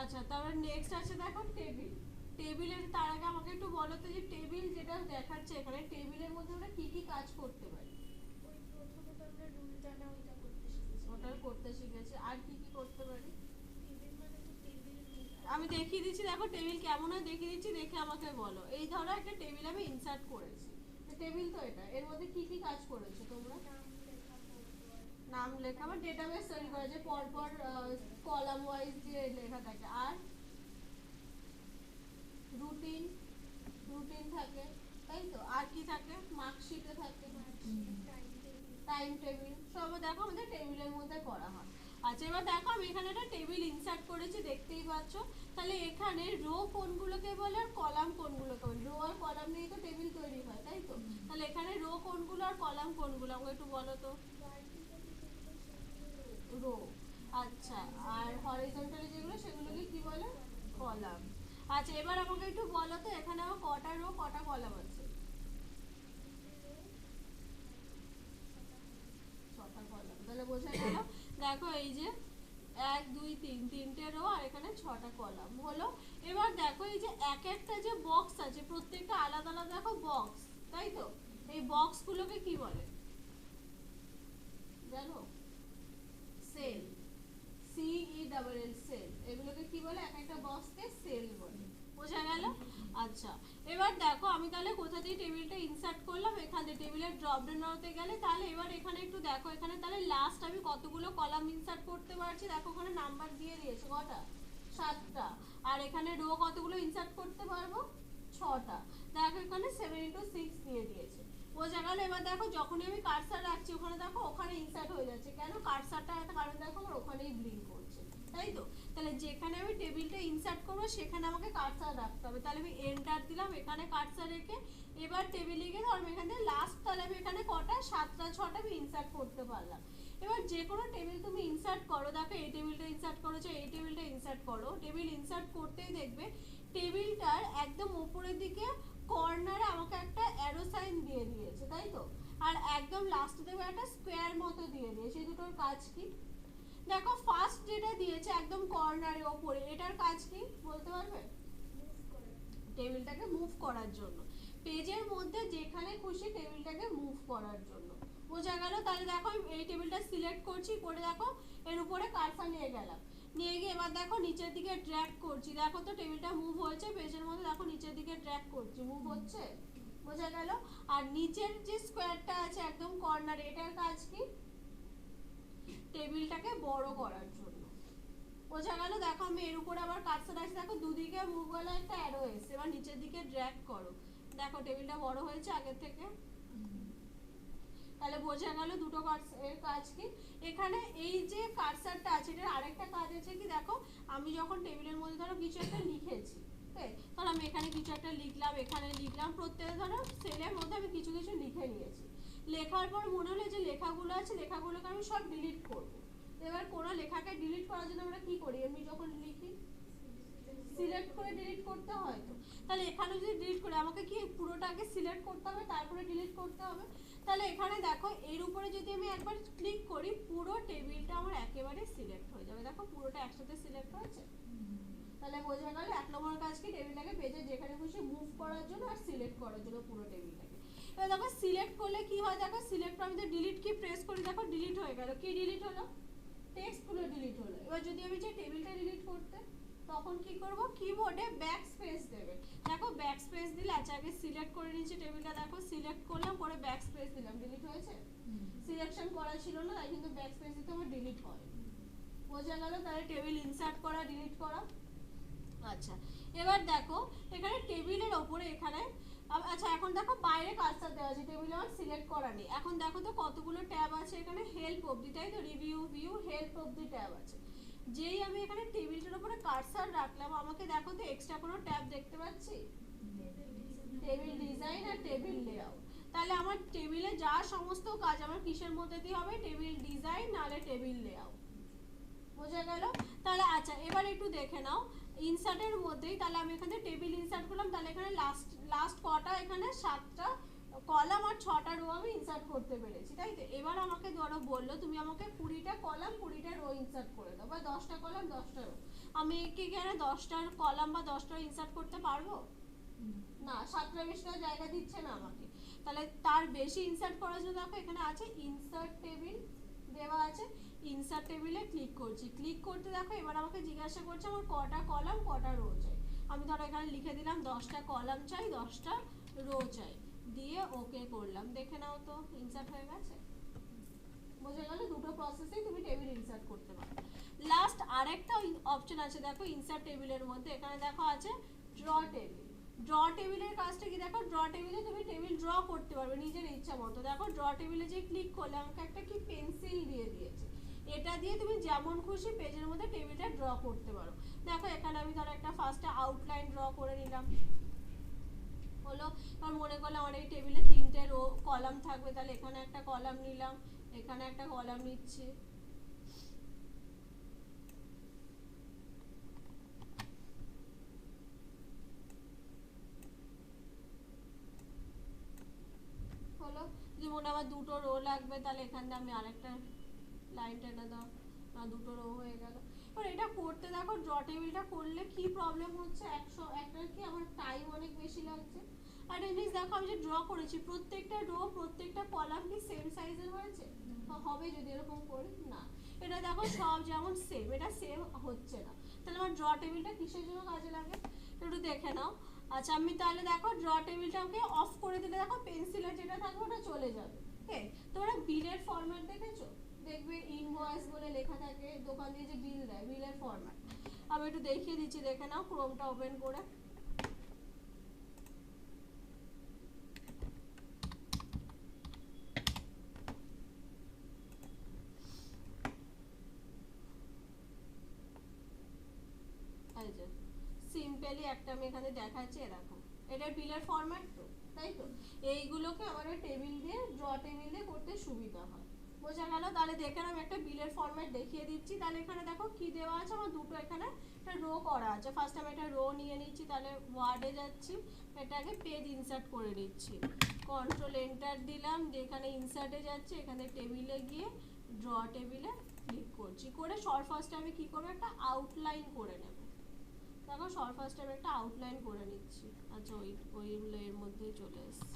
আচ্ছা, তারপর নেক্সট আছে দেখো টেবিল। টেবিলের তার আগে আমাকে একটু বলো তো যে টেবিল যেটা দেখাচ্ছে এখানে, টেবিলের মধ্যে আমরা কি কি কাজ করতে পারি? ওই প্রথমত আমরা রুল টানা ওইটা করতে শিখেছি, ওটা করতে শিখেছি, আর কি কি করতে পারি? টেবিল মানে তো টেবিল। আমি দেখিয়ে দিচ্ছি, দেখো টেবিল কেমন হয় দেখিয়ে দিচ্ছি, দেখে আমাকে বলো। এই ধরো একটা টেবিল আমি ইনসার্ট করেছি, টেবিল তো এটা, এর মধ্যে কি কি কাজ করেছো তোমরা? নাম লেখা, পরপর নাম লেখা বা ডেটাবেস তৈরি করা, যে পরপর কলাম ওয়াইজ যে লেখা থাকে। আর রুটিন, রুটিন থাকে, তাই তো। আর কি থাকে? মার্কশিটে থাকে, marksheet, time table. Time table, সব দেখো আমাদের টেবিলের মধ্যে করা হয়। আচ্ছা, এবার দেখো আমি এখানে একটা টেবিল ইনসার্ট করেছি, দেখতেই পাচ্ছ। তাহলে এখানে রো কোনগুলোকে বলে আর কলাম কোনগুলোকে বলে? রো আর কলাম নিয়ে তো টেবিল তৈরি হয়, তাই তো। তাহলে এখানে রো কোনগুলো আর কলাম কোনগুলো আমাকে একটু বলো তো। ভার্টিক্যালি যেগুলো সেগুলো রো। আচ্ছা, আর হরিজন্টালি যেগুলো সেগুলোকে কি বলে? কলাম। কলাম। আচ্ছা, এবার আমাকে একটু বলো তো এখানে আমার কটা রো কটা কলাম আছে? তিনটে রো আর 6টা কলাম। ছটা কলাম, তাহলে বোঝা গেল। দেখো এই যে 1 2 3, তিনটে রো আর এখানে 6টা কলাম হলো। এবার দেখো এই যে এক একটা যে বক্স আছে, প্রত্যেকটা আলাদা আলাদা দেখো বক্স, তাই তো। এই বক্স গুলোকে কি বলে জানো? সেল। CELL, cell. এগুলোকে কি বলে? এক একটা বক্সকে সেল বলে। বোঝা গেল। আচ্ছা, এবার দেখো আমি তাহলে কোথা দিয়ে টেবিলটা ইনসার্ট করলাম, এখানে টেবিলের ড্রপ ডাউনতে গেলে। তাহলে এবার এখানে একটু দেখো, এখানে তাহলে লাস্ট আমি কতগুলো কলাম ইনসার্ট করতে পারছি, দেখো ওখানে নাম্বার দিয়ে দিয়েছে কটা, 7টা। আর এখানে রো কতগুলো ইনসার্ট করতে পারবো? 6টা। দেখো এখানে 7 × 6 দিয়ে দিয়েছে। বোঝা গেল। এবার দেখো যখনই আমি কার্সার রাখছি ওখানে দেখো ওখানে ইনসার্ট হয়ে যাচ্ছে, কেন? কার্সারটা একটা কারণ দেখো আমার ওখানেই ব্লিঙ্ক করছে, তাই তো। তাহলে যেখানে আমি টেবিলটা ইনসার্ট করবো সেখানে আমাকে কার্সার রাখতে হবে। তাহলে আমি এন্টার দিলাম, এখানে কার্সার রেখে এবার টেবিলে গিয়ে ধরো এখান থেকে লাস্ট, তাহলে আমি এখানে কটা, 7টা 6টা আমি ইনসার্ট করতে পারলাম। এবার যে কোনো টেবিল তুমি ইনসার্ট করো, দেখো এই টেবিলটা ইনসার্ট করেছো, এই টেবিলটা ইনসার্ট করো, টেবিল ইনসার্ট করতেই দেখবে টেবিলটার একদম উপরের দিকে কর্নারে আমাকে একটা অ্যারো সাইন দিয়ে দিয়েছে, তাই তো। আর একদম লাস্টে দেবে একটা স্কোয়ার মতো দিয়ে দিয়েছে। এই দুটোর কাজ কি? দেখো ফার্স্ট যেটা দিয়েছে একদম কর্নারে ওপরে, এটার কাজ কি বলতে পারবে? মুভ করে। টেবিলটাকে মুভ করার জন্য, পেজের মধ্যে যেখানে খুশি টেবিলটাকে মুভ করার জন্য। বোঝা গেল। তাহলে দেখো এই টেবিলটা সিলেক্ট করছি, করে দেখো এর উপরে কার্সার নিয়ে গেলাম, নিয়ে গিয়ে এবার দেখো নিচের দিকে ড্র্যাগ করছি, দেখো তো টেবিলটা মুভ হয়েছে। পেজের মধ্যে দেখো নিচের দিকে ড্র্যাগ করছি, মুভ হচ্ছে। বোঝা গেল। আর নিচের যে স্কোয়ারটা আছে একদম কর্নারে, এটার কাজ কি? টেবিলটাকে বড় করার জন্য। বোঝা গেল। দেখো আমি এর উপরে আবার কার্সার আছে, দেখো দুদিকে মুভ গেল, একটা অ্যারো এসছে। এবার নিচের দিকে ড্র্যাগ করো, দেখো টেবিলটা বড় হয়েছে আগের থেকে। তাহলে বোঝা গেল দুটো এর কাজ কি। এখানে এই যে কার্সারটা আছে এটার আরেকটা কাজ আছে কি, দেখো আমি যখন টেবিলের মধ্যে ধরো কিছু একটা লিখেছি, ধরো আমি এখানে কিছু একটা লিখলাম, এখানে লিখলাম, প্রত্যেকে ধরো সেলের মধ্যে আমি কিছু কিছু লিখে নিয়েছি। লেখার পর মনে হলো যে লেখাগুলো আছে, লেখাগুলোকে আমি সব ডিলিট করব। এবার কোনো লেখাকে ডিলিট করার জন্য আমরা কি করি? এমনি যখন লিখি সিলেক্ট করে ডিলিট করতে হয় তো। তাহলে এখানে যদি ডিলিট করে আমাকে কি পুরোটা আগে সিলেক্ট করতে হবে, তারপরে ডিলিট করতে হবে। তাহলে এখানে দেখো এর উপরে যদি আমি একবার ক্লিক করি পুরো টেবিলটা আমার একেবারে সিলেক্ট হয়ে যাবে, দেখো পুরোটা একসাথে সিলেক্ট হয়েছে। তাহলে বোঝা গেল 1 নম্বর কাজ কি, টেবিলটাকে পেজে যেখানে খুশি মুভ করার জন্য আর সিলেক্ট করার জন্য পুরো টেবিলটাকে। এবার দেখো সিলেক্ট করলে কি হয়, দেখো সিলেক্ট আমি তো ডিলিট কি প্রেস করি, দেখো ডিলিট হয়ে গেল। কি ডিলিট হলো? টেক্সটগুলো ডিলিট হলো। এবার যদি আমি চাই টেবিলটা ডিলিট করতে, তখন কি করব? কিবোর্ডে ব্যাক স্পেস দেবে। দেখো ব্যাক স্পেস দিলে, আচ্ছা আগে সিলেক্ট করে নিয়েছি টেবিলটা, দেখো সিলেক্ট করলাম, পরে ব্যাক স্পেস দিলাম, ডিলিট হয়েছে। সিলেকশন করা ছিল না তাই কিন্তু ব্যাক স্পেস দিতে আমার ডিলিট হয়। বোঝা গেল। তাহলে টেবিল ইনসার্ট করা, ডিলিট করা। আচ্ছা, এবার দেখো এখানে টেবিলের ওপরে এখানে, আচ্ছা এখন দেখো বাইরে কার্সার দেওয়া আছে, টেবিলে আমার সিলেক্ট করা নেই। এখন দেখো তো কতগুলো ট্যাব আছে এখানে, হেল্প অবধি, তাই তো। রিভিউ, ভিউ, হেল্প অবধি ট্যাব আছে। যেই আমি এখানে টেবিলটার উপরে কার্সার রাখলাম আমাকে দেখো তো এক্সট্রা কোনো ট্যাব দেখতে পাচ্ছি? টেবিল ডিজাইন আর টেবিল লেআউট। তাহলে আমার টেবিলে যা সমস্ত কাজ আমার কিসের মধ্যে দিয়ে হবে? টেবিল ডিজাইন নাহলে টেবিল লেআউট। বোঝা গেল। তাহলে আচ্ছা এবার একটু দেখে নাও ইনসার্টের মধ্যেই, তাহলে আমি এখানে টেবিল ইনসার্ট করলাম, তাহলে এখানে লাস্ট লাস্ট কটা, এখানে 7টা কলাম আর 6টা রো আমি ইনসার্ট করতে পেরেছি, তাই তো। এবার আমাকে ধরো বললো তুমি আমাকে 20টা কলাম 20টা রো ইনসার্ট করে দাও, বা 10টা কলাম 10টা রো। আমি কি এখানে 10টার কলাম বা 10টা ইনসার্ট করতে পারবো না, 7টা বেশটা জায়গা দিচ্ছে না আমাকে। তাহলে তার বেশি ইনসার্ট করার জন্য দেখো এখানে আছে ইনসার্ট টেবিল দেওয়া আছে, ইনসার্ট টেবিলে ক্লিক করছি, ক্লিক করতে দেখো এবার আমাকে জিজ্ঞাসা করছে আমার কটা কলাম কটা রো চাই। আমি ধরো এখানে লিখে দিলাম 10টা কলাম চাই 10টা রো চাই, দিয়ে ওকে করলাম। দেখে নাও তো ইনসার্ট হয়ে গেছে। বোঝা গেল দুটো প্রসেসেই তুমি টেবিল ইনসার্ট করতে পারো। লাস্ট আরেকটা অপশন আছে দেখো ইনসার্ট টেবিলের মধ্যে, এখানে দেখো আছে ড্র টেবিল। ড্র টেবিলের কাজটা কি দেখো, ড্র টেবিলে তুমি টেবিল ড্র করতে পারবে নিজের ইচ্ছা মতো। দেখো ড্র টেবিলে যে ক্লিক করলে আমাকে একটা কি পেন্সিল দিয়ে দিয়েছে, এটা দিয়ে তুমি যেমন খুশি পেজের মধ্যে টেবিলটা ড্র করতে পারো। দেখো এখানে আমি ধরো একটা ফার্স্টে আউটলাইন ড্র করে নিলাম, হলো। আর মনে করলে আমার এই টেবিলে 3টে রো কলাম থাকবে, তাহলে এখানে একটা কলাম নিলাম, এখানে একটা কলাম নিচ্ছি, হলো। যেমন আমার দুটো রো লাগবে তাহলে এখান থেকে আমি আরেকটা লাইন টেনে দাও, দুটো রো হয়ে গেল। এবার এটা করতে দেখো ড্র টেবিলটা করলে কি প্রবলেম হচ্ছে, একটা কি আমার টাইম অনেক বেশি লাগছে। আর এই জিনিস দেখো আমি যে ড্র করেছি প্রত্যেকটা রো প্রত্যেকটা কলাম কি সেম সাইজের হয়েছে, হবে যদি এরকম করি না। এটা দেখো সব যেমন সেম, এটা সেম হচ্ছে না। তাহলে আমার ড্র টেবিলটা কিসের জন্য কাজে লাগে একটু দেখে নাও। আচ্ছা আমি তাহলে দেখো ড্র টেবিলটাকে অফ করে দিলে দেখো পেন্সিলের যেটা থাকবে ওটা চলে যাবে। ওকে, তোমরা বিলের ফরম্যাট দেখেছো, দেখবে ইনভয়েস বলে লেখা থাকে, দোকান দিয়ে যে বিল দেয় বিলের ফরম্যাট। আমি একটু দেখিয়ে দিচ্ছি, দেখে নাও ক্রোমটা ওপেন করে। এই যে সিম্পলি একটা আমি এখানে দেখাচ্ছি, এরকম এটা বিলের ফরম্যাট তো, তাই তো। এইগুলোকে আমার টেবিল দিয়ে ড্র টেবিল দিয়ে করতে সুবিধা হয়। বোঝা গেল। তাহলে দেখে আমি একটা বিলের ফরম্যাট দেখিয়ে দিচ্ছি। তাহলে এখানে দেখো কি দেওয়া আছে, আমার দুটো এখানে একটা রো করা আছে। ফার্স্ট আমি একটা রো নিয়ে নিচ্ছি, তাহলে ওয়ার্ডে যাচ্ছি, এটাকে পেজ ইনসার্ট করে নিচ্ছি, কন্ট্রোল এন্টার দিলাম, দিয়ে এখানে ইনসার্টে যাচ্ছি, এখানে টেবিলে গিয়ে ড্র টেবিলে ক্লিক করছি, করে শর্ট ফার্স্টে আমি কি করবো একটা আউটলাইন করে নেব। দেখো শর্ট ফার্স্টে আমি একটা আউটলাইন করে নিচ্ছি। আচ্ছা ওইগুলো এর মধ্যেই চলে এসছে।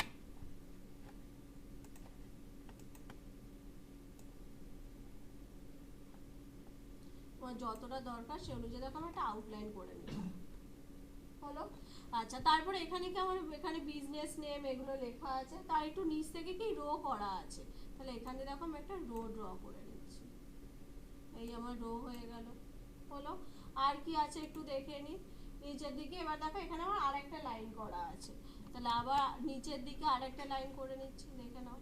তোমার যতটা দরকার সে অনুযায়ী দেখো আমি একটা আউটলাইন করে নিলাম, হলো। আচ্ছা তারপরে এখানে কি আমার এখানে বিজনেস নেম এগুলো লেখা আছে, তার একটু নিচ থেকে কি রো করা আছে, তাহলে এখানে দেখো আমি একটা রো ড্র করে নিচ্ছি, এই আমার রো হয়ে গেল, হলো। আর কি আছে একটু দেখে নি নিচের দিকে। এবার দেখো এখানে আমার আরেকটা লাইন করা আছে, তাহলে আবার নিচের দিকে আরেকটা লাইন করে নিচ্ছি, দেখে নাও,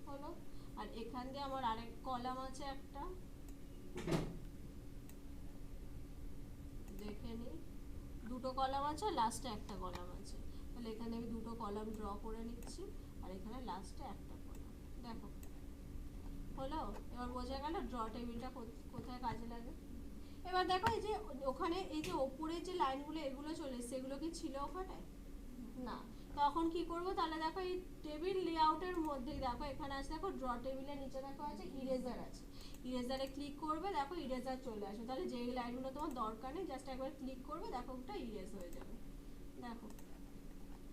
হলো। আর এখান দিয়ে আমার আরেক কলাম আছে একটা, দেখে নি দুটো কলাম আছে, লাস্টে একটা কলাম আছে, তাহলে এখানে আমি দুটো কলাম ড্র করে নিচ্ছি, আর এখানে লাস্টে একটা কলাম, দেখো, হলো। এবার বোঝা গেল ড্র টেবিলটা কোথায় কাজে লাগে। এবার দেখো এই যে ওখানে এই যে ওপরে যে লাইনগুলো এগুলো চলে এসছে, এগুলো কি ছিল ওখানে না, তখন কি করব, তাহলে দেখো এই টেবিল লেআউটের মধ্যেই দেখো এখানে আছে, দেখো ড্র টেবিলের নিচে দেখো আছে ইরেজার আছে, ইরেজারে ক্লিক করবে, দেখো ইরেজার চলে আসবে, তাহলে যেই লাইনগুলো তোমার দরকার নেই জাস্ট একবার ক্লিক করবে, দেখো ওটা ইরেজ হয়ে যাবে, দেখো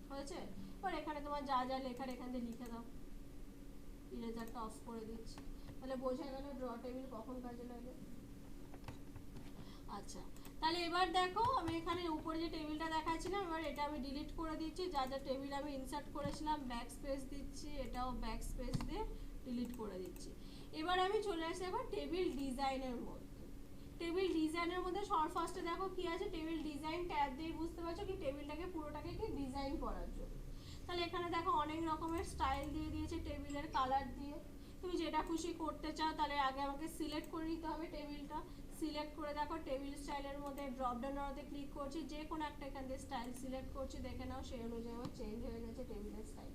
হয়েছে। এবার এখানে তোমার যা যা লেখার এখান দিয়ে লিখে দাও, ইরেজারটা অফ করে দিচ্ছি, তাহলে বোঝা গেল ড্র টেবিল কখন কাজে লাগে। আচ্ছা তাহলে এবার দেখো আমি এখানে উপরে যে টেবিলটা দেখাচ্ছিলাম, এবার এটা আমি ডিলিট করে দিচ্ছি, যা যা টেবিল আমি ইনসার্ট করেছিলাম ব্যাক স্পেস দিচ্ছি, এটাও ব্যাক স্পেস দিয়ে ডিলিট করে দিচ্ছি। এবার আমি চলে আসছি এখন টেবিল ডিজাইনের মধ্যে। টেবিল ডিজাইনের মধ্যে শর্ট ফার্স্টে দেখো কি আছে, টেবিল ডিজাইন ট্যাব দিয়ে বুঝতে পারছো কি টেবিলটাকে পুরোটাকে কি ডিজাইন করার জন্য। তাহলে এখানে দেখো অনেক রকমের স্টাইল দিয়ে দিয়েছে টেবিলের কালার দিয়ে, তুমি যেটা খুশি করতে চাও তাহলে আগে আমাকে সিলেক্ট করে নিতে হবে টেবিলটা, সিলেক্ট করে দেখো টেবিল স্টাইলের মধ্যে ড্রপ ডাউনে ক্লিক করছি, যে কোনো একটা এখান থেকে স্টাইল সিলেক্ট করছি, দেখে নাও সেই অনুযায়ী আমার চেঞ্জ হয়ে গেছে টেবিলের স্টাইল।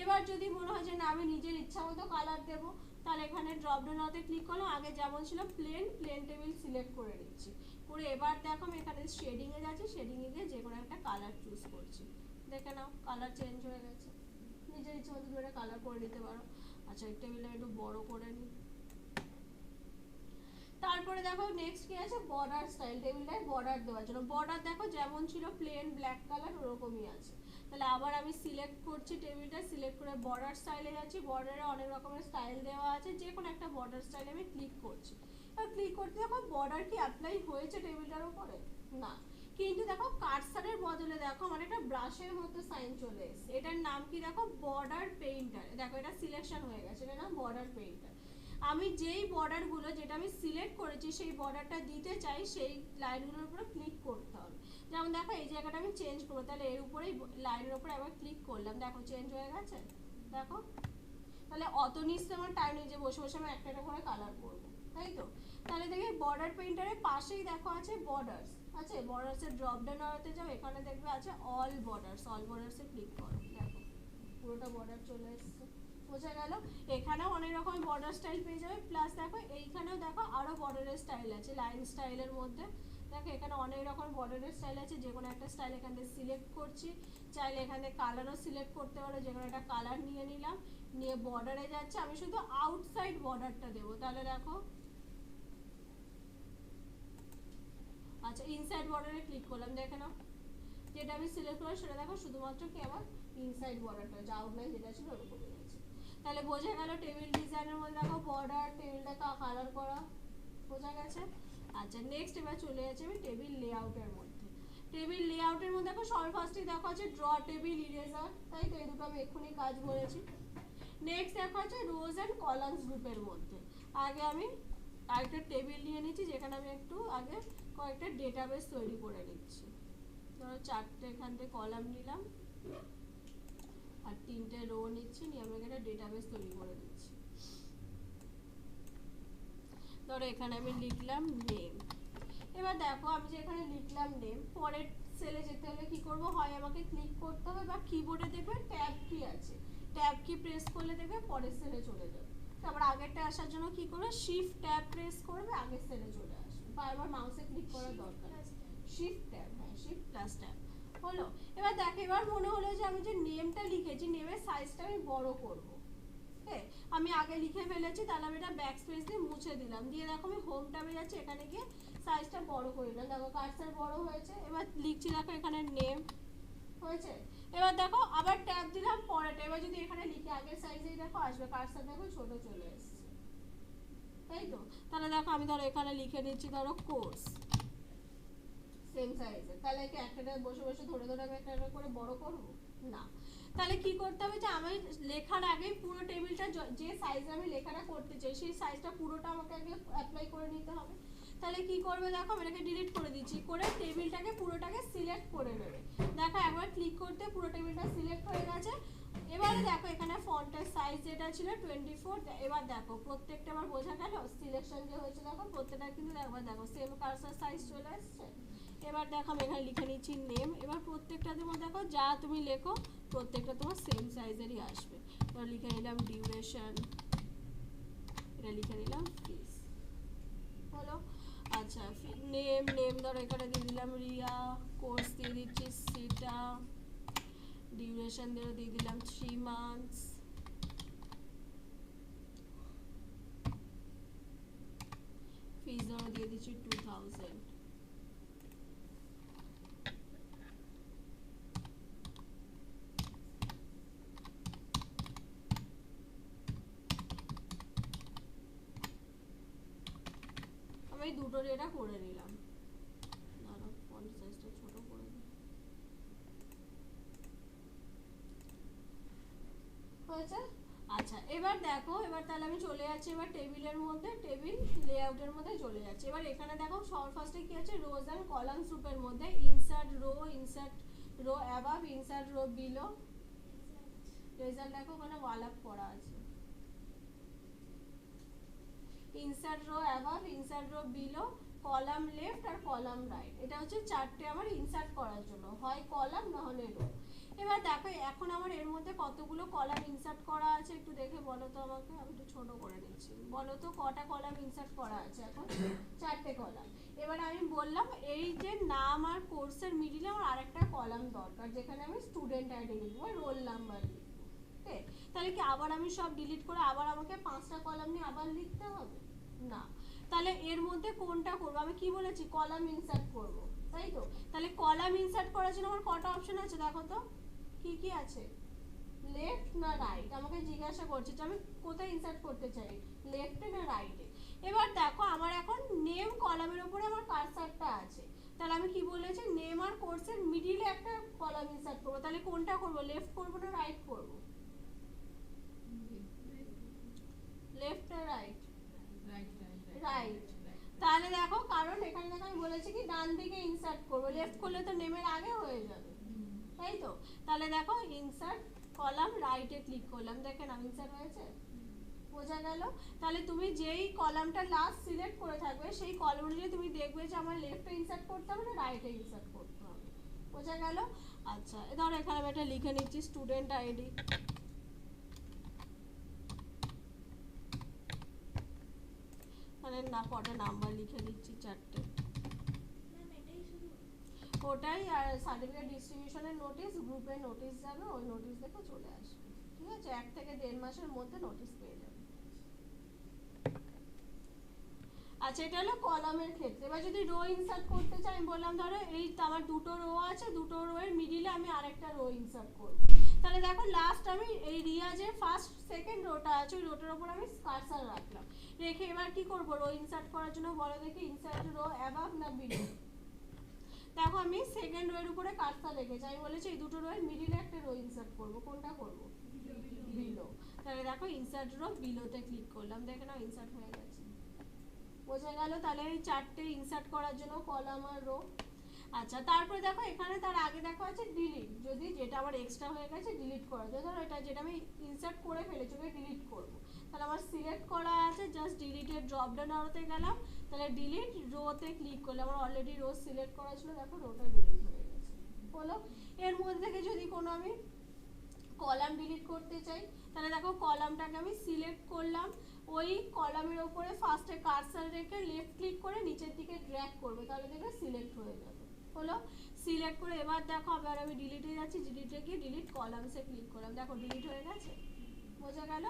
এবার যদি মনে হয় যে না আমি নিজের ইচ্ছা মতো কালার দেবো, তাহলে এখানে ড্রপ ডাউনে ক্লিক করলাম, আগে যেমন ছিল প্লেন টেবিল সিলেক্ট করে নিচ্ছি, করে এবার দেখো আমি এখানে শেডিংয়ে যাচ্ছি, শেডিংয়ে গিয়ে যে কোনো একটা কালার চুজ করছি, দেখে নাও কালার চেঞ্জ হয়ে গেছে, নিজের ইচ্ছা মতো ধরে কালার করে নিতে পারো। আচ্ছা এই টেবিলটা একটু বড় করে নিই। তারপরে দেখো নেক্সট কি আছে, বর্ডার স্টাইল, টেবিলটায় বর্ডার দেওয়ার জন্য। বর্ডার দেখো যেমন ছিল প্লেন ব্ল্যাক কালার ওরকমই আছে। তাহলে আবার আমি সিলেক্ট করছি টেবিলটা, সিলেক্ট করে বর্ডার স্টাইলে যাচ্ছি। বর্ডারে অনেক রকমের স্টাইল দেওয়া আছে, যে কোনো একটা বর্ডার স্টাইলে আমি ক্লিক করছি। এবার ক্লিক করতে দেখো বর্ডার কি অ্যাপ্লাই হয়েছে টেবিলটার উপরে? না। কিন্তু দেখো কার্সারের বদলে দেখো আমার একটা ব্রাশের মতো সাইন চলে এসেছে। এটার নাম কি দেখো, বর্ডার পেইন্টার। দেখো এটা সিলেকশন হয়ে গেছে, এটার নাম বর্ডার পেইন্টার। আমি যেই বর্ডারগুলো যেটা আমি সিলেক্ট করেছি সেই বর্ডারটা দিতে চাই, সেই লাইনগুলোর উপরে ক্লিক করতে হবে। যেমন দেখো এই জায়গাটা আমি চেঞ্জ করবো, তাহলে এর উপরেই লাইনের উপরে আবার ক্লিক করলাম, দেখো চেঞ্জ হয়ে গেছে। দেখো তাহলে অত নিশ্চয় আমার টাইম নেই যে বসে বসে আমি একটা একটা করে কালার করবো, তাই তো? তাহলে দেখি বর্ডার পেইন্টারের পাশেই দেখো আছে বর্ডার্স আছে। বর্ডার্সের ড্রপ ডাউন আওয়াতে যাও, এখানে দেখবে আছে অল বর্ডার্স। অল বর্ডার্সে ক্লিক করো, দেখো পুরোটা বর্ডার চলে এসেছে। বোঝা গেল? এখানেও অনেক রকম বর্ডার স্টাইল পেয়ে যাবে। প্লাস দেখো এইখানেও দেখো আরো বর্ডারের স্টাইল আছে লাইন স্টাইলের মধ্যে। দেখো এখানে অনেক রকম বর্ডারের স্টাইল আছে, যে কোনো একটা স্টাইল এখান থেকে সিলেক্ট করছি। চাইলে এখানে কালারও সিলেক্ট করতে পারো, যে কোনো একটা কালার নিয়ে নিলাম, নিয়ে বর্ডারে যাচ্ছে। আমি শুধু আউটসাইড বর্ডারটা দেবো, তাহলে দেখো আচ্ছা ইনসাইড বর্ডারে ক্লিক করলাম, দেখে নাও যেটা আমি সিলেক্ট করলাম সেটা দেখো শুধুমাত্র কি আমার ইনসাইড বর্ডারটা, যা আউটলাইন যেটা ছিল ওরকমই আছে। তাহলে বোঝা গেল টেবিল ডিজাইনের মধ্যে দেখো বর্ডার, টেবিলটা কালার করা, বোঝা গেছে। আচ্ছা নেক্সট এবার চলে যাচ্ছে আমি টেবিল লেআউটের মধ্যে। টেবিল লেআউটের মধ্যে দেখো সবার ফার্স্টে দেখো আছে ড্র টেবিল ইরেজার, তাই তো? এই দুটো আমি এক্ষুনি কাজ বলেছি। নেক্সট দেখো আছে রোজ অ্যান্ড কলামস গ্রুপের মধ্যে। আগে আমি আরেকটা টেবিল নিয়ে নিচ্ছি, যেখানে আমি একটু আগে কয়েকটা ডেটাবেস তৈরি করে নিচ্ছি। ধরো চারটে এখান থেকে কলাম নিলাম আর তিনটে রো নিচ্ছি, নিয়ে আমি এখানে ডেটাবেস তৈরি করে দিচ্ছি। ধরো এখানে আমি লিখলাম নেম। এবার দেখো আমি যে এখানে লিখলাম নেম, পরের সেলে যেতে হলে কি করব, হয় আমাকে ক্লিক করতে হবে বা কিবোর্ডে দেখবে ট্যাব কি আছে, ট্যাব কি প্রেস করলে দেখবে পরের সেলে চলে যাবে। তারপর আগেরটা আসার জন্য কি করবে, শিফট ট্যাব প্রেস করবে, আগের সেলে চলে আসবে। বারবার মাউসে ক্লিক করার দরকার নেই, শিফট ট্যাব, হ্যাঁ শিফট প্লাস ট্যাব হলো। এবার দেখো এবার মনে হলো যে আমি যে নেমটা লিখেছি নেমের সাইজটা আমি বড় করব। হ্যাঁ আমি আগে লিখে ফেলেছি, তাহলে আমি এটা ব্যাক স্পেস দিয়ে মুছে দিলাম, দিয়ে দেখো আমি হোম ট্যাবে যাচ্ছি, এখানে গিয়ে সাইজটা বড় করে দিলাম। দেখো কার্সার বড় হয়েছে। এবার লিখছি দেখো এখানে নেম হয়েছে। এবার দেখো আবার ট্যাব দিলাম পরেরটা, এবার যদি এখানে লিখে আগের সাইজেই দেখো আসবে, কার্সার দেখো ছোট চলে এসেছে, তাই তো? তাহলে দেখো আমি ধরো এখানে লিখে নিচ্ছি ধরো কোর্স, সেম সাইজের। তাহলে কি একটা বসে বসে ধরে ধরে আমি একটা করে বড় করব না। তাহলে কি করতে হবে যে আমি লেখার আগে পুরো টেবিলটা যে সাইজে আমি লেখাটা করতে চাই সেই সাইজটা পুরোটা আমাকে আগে অ্যাপ্লাই করে নিতে হবে। তাহলে কি করবে দেখো আমি এটাকে ডিলিট করে দিচ্ছি, করে টেবিলটাকে পুরোটাকে সিলেক্ট করে নেবে। দেখো একবার ক্লিক করতে পুরো টেবিলটা সিলেক্ট হয়ে গেছে। এবারে দেখো এখানে ফন্টের সাইজ যেটা ছিল 24। এবার দেখো প্রত্যেকটা আবার বোঝা গেল সিলেকশন যে হয়েছে, দেখো প্রত্যেকটা কিন্তু একবার দেখো সেম কার্সার সাইজ চলে আসছে। এবার দেখো আমি এখানে লিখে নিচ্ছি নেম। এবার প্রত্যেকটাতে দেখো যা তুমি লেখো প্রত্যেকটা তোমার সেম সাইজেরই আসবে। এবার লিখে নিলাম ডিউরেশন, এটা লিখে নিলাম ফিস, হলো। আচ্ছা নেম নেম ধরো এখানে দিয়ে দিলাম রিয়া, কোর্স দিয়ে দিচ্ছি সিটা, ডিউরেশন দিয়ে দিলাম 3 মান্থস, ফিস ধরো দিয়ে দিচ্ছি 2000। আমি দুটো এটা করে নিলাম, ধরো ফন্ট সাইজটা ছোট করে দিই, হয়েছে। আচ্ছা এবার দেখো এবার তাহলে আমি চলে যাচ্ছি এবার টেবিলের মধ্যে, টেবিল লেআউটের মধ্যে চলে যাচ্ছি। এবার এখানে দেখো সবার ফার্স্টে কি আছে, রোজ এন্ড কলামস গ্রুপের মধ্যে insert row above, insert row below, result দেখো ওখানে ওয়াল আপ করা আছে। Insert row above, insert row below, column left আর কলাম রাইট, এটা হচ্ছে চারটে আমার ইনসার্ট করার জন্য, হয় কলাম না হলে রো। এবার দেখো এখন আমার এর মধ্যে কতগুলো কলাম ইনসার্ট করা আছে একটু দেখে বলো তো আমাকে, আমি একটু ছোট করে নিচ্ছি। বলো তো কটা কলাম ইনসার্ট করা আছে এখন? চারটে কলাম। এবার আমি বললাম এই যে নাম আর কোর্সের মিডিলে আমার আরেকটা কলাম দরকার, যেখানে আমি স্টুডেন্ট আইডি লিখবো, রোল নাম্বার লিখবো। ঠিক, তাহলে কি আবার আমি সব ডিলিট করে আবার আমাকে 5টা কলাম নিয়ে আবার লিখতে হবে? না। তাহলে এর মধ্যে কোনটা করব? আমি কি বলেছি, কলাম ইনসার্ট করব, তাই তো? তাহলে কলাম ইনসার্ট করার জন্য আমার কটা অপশন আছে দেখো তো, কি কি আছে? লেফট না রাইট? আমাকে জিজ্ঞাসা করছে যে আমি কোথায় ইনসার্ট করতে চাই, লেফটে না রাইটে। এবার দেখো আমার এখন নেম কলামের উপরে আমার কার্সারটা আছে, তাহলে আমি কি বলেছি, নেম আর কোর্সের মিডিলে একটা কলাম ইনসার্ট করবো। তাহলে কোনটা করব, লেফট করব না রাইট করব? লেফট না রাইট? রাইট। তাহলে দেখো, কারণ এখানে দেখো আমি বলেছি কি ডান দিকে ইনসার্ট করব, লেফট করলে তো নেমের আগে হয়ে যাবে, তাই তো? তাহলে দেখো ইনসার্ট কলাম, রাইটে ক্লিক করলাম, দেখেন আমি ইনসার্ট হয়েছে, বোঝা গেল? তাহলে তুমি যেই কলামটা লাস্ট সিলেক্ট করে থাকবে সেই কলাম অনুযায়ী তুমি দেখবে যে আমার লেফটে ইনসার্ট করতে হবে না রাইটে ইনসার্ট করতে হবে, বোঝা গেল? আচ্ছা, ধরো এখানে আমি একটা লিখে নিচ্ছি স্টুডেন্ট আইডি, মানে না কটা নাম্বার লিখে দিচ্ছি, 4টে, ম্যাম এটাই শুধু? ওটাই। আর সার্টিফিকেট ডিস্ট্রিবিউশনের নোটিশ, গ্রুপে নোটিশ যাবে, ওই নোটিশ দেখে চলে আসবে, ঠিক আছে? 1 থেকে 1.5 মাসের মধ্যে নোটিশ পেয়ে যাবে। আচ্ছা, এটা হলো কলামের ক্ষেত্রে। এবার যদি রো ইনসার্ট করতে চাই, আমি বললাম ধরো এই আমার দুটো রো আছে, দুটো রো এর মিডিলে আমি আরেকটা রো ইনসার্ট করব। তাহলে দেখো লাস্ট আমি এই রিয়াজের ফার্স্ট সেকেন্ড রোটা আছে, ওই রোটার উপর আমি কার্সার রাখলাম, রেখে এবার কি করব, রো ইনসার্ট করার জন্য বলো দেখি, ইনসার্ট রো অ্যাবাভ না বিলো? দেখো আমি সেকেন্ড রো এর উপরে কার্সার রেখেছি, আমি বলেছি এই দুটো রো এর মিডিলে একটা রো ইনসার্ট করব, কোনটা করব? বিলো। তাহলে দেখো ইনসার্ট রো বিলোতে ক্লিক করলাম, দেখে নাও ইনসার্ট হয়ে গেছে, বোঝা গেল? তাহলে এই 4টে ইনসার্ট করার জন্য কলাম আর রো। আচ্ছা, তারপরে দেখো এখানে তার আগে দেখো আছে ডিলিট, যদি যেটা আমার এক্সট্রা হয়ে গেছে ডিলিট করা যায়, ধরো এটা যেটা আমি ইনসার্ট করে ফেলেছি ওকে ডিলিট করব, তাহলে আমার সিলেক্ট করা আছে, জাস্ট ডিলিটের ড্রপ ডাউন আরোতে গেলাম, তাহলে ডিলিট রোতে ক্লিক করলে আমার অলরেডি রো সিলেক্ট করা ছিল, দেখো রোটা ডিলিট হয়ে গেছে, হলো? এর মধ্যে থেকে যদি কোনো আমি কলাম ডিলিট করতে চাই, তাহলে দেখো কলামটাকে আমি সিলেক্ট করলাম, ওই কলামের উপরে ফার্স্টে কার্সার রেখে লেফট ক্লিক করে নিচের দিকে ড্র্যাগ করবে, তাহলে দেখবে সিলেক্ট হয়ে যাবে, হলো? সিলেক্ট করে এবার দেখো আবার আমি ডিলিটে যাচ্ছি, ডিলিটে গিয়ে ডিলিট কলামসে ক্লিক করলাম, দেখো ডিলিট হয়ে গেছে, বোঝা গেল?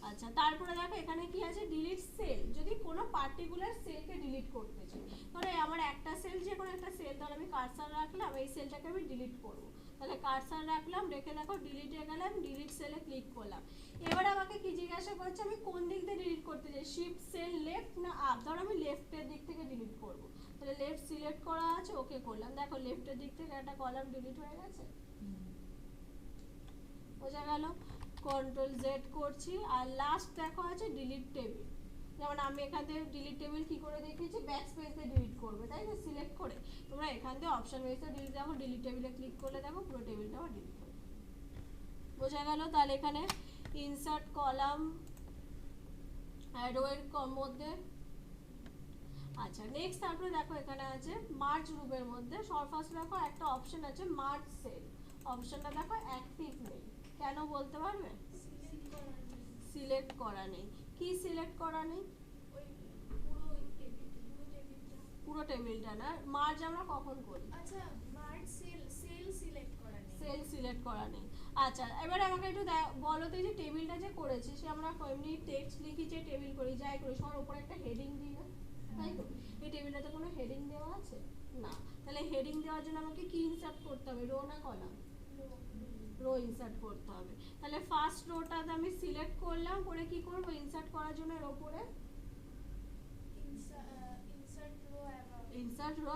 আচ্ছা, তারপরে দেখো এখানে কি আছে, ডিলিট সেল, যদি কোনো পার্টিকুলার সেলকে ডিলিট করতে চাই, ধরো আমার একটা সেল, যে কোনো একটা সেল, ধরো আমি কার্সার রাখলাম, এই সেলটাকে আমি ডিলিট করব, তাহলে কার্সার রাখলাম, রেখে দেখো ডিলিটে গেলাম, ডিলিট সেলে ক্লিক করলাম। এবার আমাকে কি জিজ্ঞাসা করছে, আমি কোন দিক দিয়ে ডিলিট করতে চাই, শিফট সেল লেফট না আপ? ধরো আমি লেফটের দিক থেকে ডিলিট করব, তাহলে লেফট সিলেক্ট করা আছে, ওকে করলাম, দেখো লেফটের দিক থেকে একটা কলাম ডিলিট হয়ে গেছে, বোঝা গেল? কন্ট্রোল জেড করছি, আর লাস্ট দেখো আছে ডিলিট টেবিল, যেমন আমি এখান থেকে ডিলিট টেবিল কি করে দেখিয়েছি, ব্যাক স্পেস দিয়ে ডিলিট করবে, তাই না? সিলেক্ট করে তোমরা এখান থেকে অপশন ওয়াইজে ডিলিট, দেখো ডিলিট টেবিলে ক্লিক করলে দেখো পুরো টেবিলটা আমার ডিলিট হয়ে যাবে, বোঝা গেল? তাহলে এখানে ইনসার্ট কলাম রো এর মধ্যে। আচ্ছা, নেক্সট তারপরে দেখো এখানে আছে মার্জ গ্রুপের মধ্যে, ফার্স্ট দেখো একটা অপশন আছে মার্জ সেল, অপশনটা দেখো অ্যাক্টিভ নেই, কেন বলতে পারবে? সিলেক্ট করা নেই। কি সিলেক্ট করা নেই? ওই পুরো টেবিলটা না, মার্জ আমরা কখন করি? আচ্ছা, মার্জ সেল সিলেক্ট করা নেই। সেল সিলেক্ট করা নেই। আচ্ছা, এবার আমাকে একটু বলো তো, এই যে টেবিলটা যে করেছি সে আমরা এমনি টেক্সট লিখি, যে টেবিল করি যাই করি সবার উপরে একটা হেডিং দিই না, তাই তো? এই টেবিলটাতে কোনো হেডিং দেওয়া আছে না, তাহলে হেডিং দেওয়ার জন্য আমাকে কি ইনসার্ট করতে হবে, রো না কলাম? রো ইনসার্ট করতে হবে। তাহলে ফার্স্ট রোটাতে আমি সিলেক্ট করলাম, করে কি করব, ইনসার্ট করার জন্য এর উপরে ইনসার্ট রো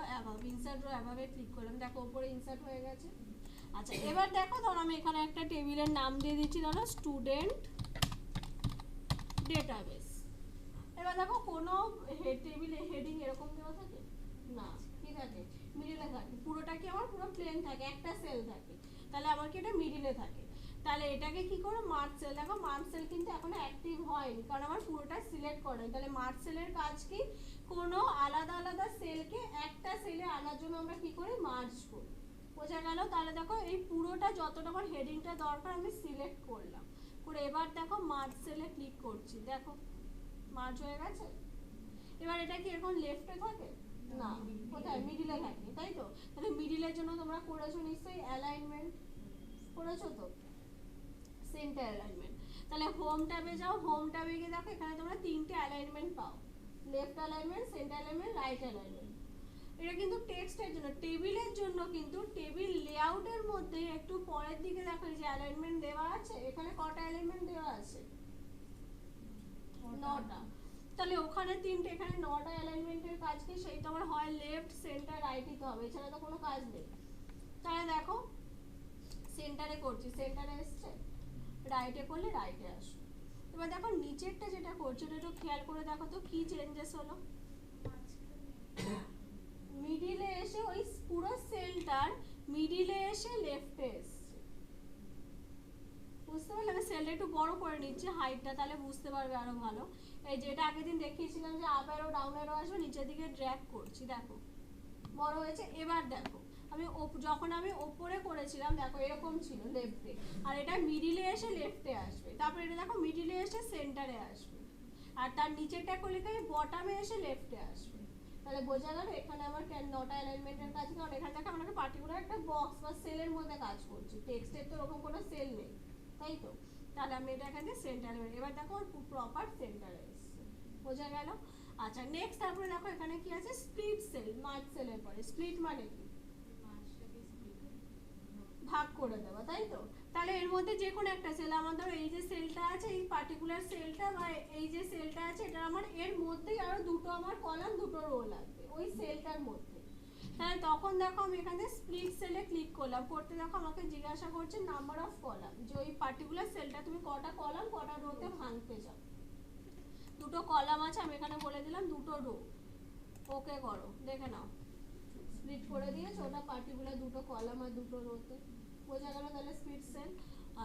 অ্যাবাভে ক্লিক করলাম, দেখো উপরে ইনসার্ট হয়ে গেছে। আচ্ছা, এবার দেখো ধরো আমি এখানে একটা টেবিলের নাম দিয়ে দিচ্ছি, ধরো স্টুডেন্ট ডেটাবেস। এবার দেখো কোনো টেবিলে হেডিং এরকম দেওয়া থাকে না, কি থাকে, মিডিলে থাকে, পুরোটা কি আমার পুরো প্লেন থাকে, একটা সেল থাকে, তাহলে আমার কি এটা মিডিলে থাকে, তাহলে এটাকে কি করব, মার্জ সেল। দেখো মার্জ সেল কিন্তু এখনো অ্যাক্টিভ হয়নি, কারণ আমার পুরোটা সিলেক্ট করা নেই, তাহলে মার্জ সেলের কাজ কি, কোনো আলাদা আলাদা সেলকে একটা সেলে আনার জন্য আমরা কি করি, মার্জ করি, বোঝা গেল? তাহলে দেখো এই পুরোটা যতটা আমার হেডিংটা দরকার আমি সিলেক্ট করলাম, করে এবার দেখো মার্জ সেলে ক্লিক করছি, দেখো মার্জ হয়ে গেছে। এবার এটা কি এখন লেফটে থাকে না, কোথায়, মিডিলে থাকে, তাই তো? তাহলে মিডিলের জন্য তোমরা করেছো নিশ্চয়ই অ্যালাইনমেন্ট, করেছো তো, সেন্টার অ্যালাইনমেন্ট। তাহলে হোম ট্যাবে যাও, হোম ট্যাবে গিয়ে দেখো এখানে তোমরা 3টে অ্যালাইনমেন্ট পাও, left alignment, centre alignment, right alignment. এটা কিন্তু টেক্সটের জন্য। টেবিলের জন্য কিন্তু টেবিল লেআউটের মধ্যে একটু পরের দিকে দেখো এই যে অ্যালাইনমেন্ট দেওয়া আছে, এখানে কটা অ্যালাইনমেন্ট দেওয়া আছে? 9টা। তাহলে ওখানে 3টে, এখানে 9টা অ্যালাইনমেন্টের কাজ কি? সেই তোমার হয় লেফট, সেন্টার, রাইটই তো হবে, এছাড়া তো কোনো কাজ নেই। তাহলে দেখো সেন্টারে করছি, সেন্টারে এসছে, রাইটে করলে রাইটে আসবে। এবার দেখো নিচেরটা যেটা করছো এটা একটু খেয়াল করে দেখো তো কি চেঞ্জেস হলো। মিডিলে এসে ওই পুরো সেলটার মিডিলে এসে লেফটে এসছে, বুঝতে পারলে? আমি সেলটা একটু বড় করে নিচ্ছি হাইটটা, তাহলে বুঝতে পারবে আরো ভালো। এই যেটা আগের দিন দেখিয়েছিলাম যে আপ অ্যারো ডাউন অ্যারো আসবে, নিচের দিকে ড্র্যাগ করছি, দেখো বড় হয়েছে। এবার দেখো আমি যখন আমি ওপরে করেছিলাম দেখো এরকম ছিল লেফটে, আর এটা মিডিলে এসে লেফটে আসবে, তারপর এটা দেখো মিডিলে এসে সেন্টারে আসবে, আর তার নিচেরটা করলে কি বটমে এসে লেফটে আসবে। তাহলে বোঝা গেল এখানে আমার 9টা অ্যালাইনমেন্টের কাজ, কারণ এখানে দেখো আমরা একটা পার্টিকুলার একটা বক্স বা সেলের মধ্যে কাজ করছি, টেক্সটের তো ওরকম কোনো সেল নেই, তাই তো? তাহলে আমি এটা এখানে সেন্টারে, এবার দেখো প্রপার সেন্টারে এসছে, বোঝা গেল? আচ্ছা নেক্সট তারপরে দেখো এখানে কি আছে? Split sell. মার্জ সেলের পরে স্প্লিট মানে কি? ভাগ করে দেওয়া, তাই তো? তাহলে এর মধ্যে যে কোনো একটা সেল, আমার ধরো এই যে সেলটা আছে, এই পার্টিকুলার সেলটা বা এই যে সেলটা আছে, এটা আমার এর মধ্যেই আরো দুটো আমার কলাম, দুটো রো লাগবে ওই সেলটার মধ্যে। তাহলে তখন দেখো আমি এখানে স্প্লিট সেলে ক্লিক করলাম, করতে দেখো আমাকে জিজ্ঞাসা করছে নাম্বার অফ কলাম, যে ওই পার্টিকুলার সেলটা তুমি কটা কলাম কটা রোতে ভাঙতে চাও। দুটো কলাম আছে, আমি এখানে বলে দিলাম দুটো রো, ওকে করো, দেখে নাও স্প্লিট করে দিয়েছে ওটা পার্টিকুলার দুটো কলাম আর দুটো রোতে, বোঝা গেল? তাহলে স্প্লিট সেল।